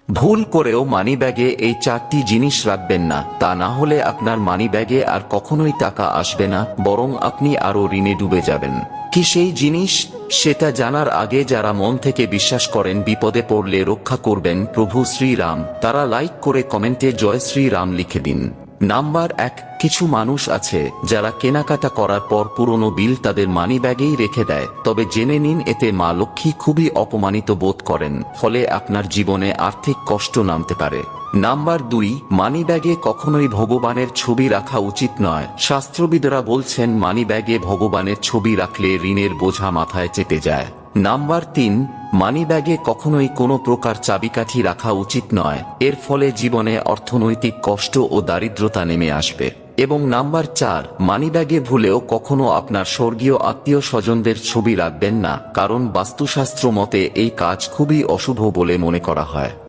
ভুল করেও মানিব্যাগে এই 4টি জিনিস রাখবেন না, তা না হলে আপনার মানিব্যাগে আর কখনোই টাকা আসবে না, বরং আপনি আরো ঋণে ডুবে যাবেন। কি সেই জিনিস, সেটা জানার আগে যারা মন থেকে বিশ্বাস করেন বিপদে পড়লে রক্ষা করবেন প্রভু শ্রীরাম, তারা লাইক করে কমেন্টে জয় শ্রীরাম লিখে দিন। নাম্বার 1, কিছু মানুষ আছে যারা কেনাকাটা করার পর পুরনো বিল তাদের মানিব্যাগেই রেখে দেয়, তবে জেনে নিন এতে মা লক্ষ্মী খুবই অপমানিত বোধ করেন, ফলে আপনার জীবনে আর্থিক কষ্ট নামতে পারে। নাম্বার 2, মানিব্যাগে কখনোই ভগবানের ছবি রাখা উচিত নয়। শাস্ত্রবিদরা বলছেন মানিব্যাগে ভগবানের ছবি রাখলে ঋণের বোঝা মাথায় চেপে যায়। নাম্বার 3, মানিব্যাগে কখনোই কোনো প্রকার চাবিকাঠি রাখা উচিত নয়, এর ফলে জীবনে অর্থনৈতিক কষ্ট ও দারিদ্রতা নেমে আসবে। এবং নাম্বার 4, মানিব্যাগে ভুলেও কখনো আপনার স্বর্গীয় আত্মীয় স্বজনদের ছবি রাখবেন না, কারণ বাস্তুশাস্ত্র মতে এই কাজ খুবই অশুভ বলে মনে করা হয়।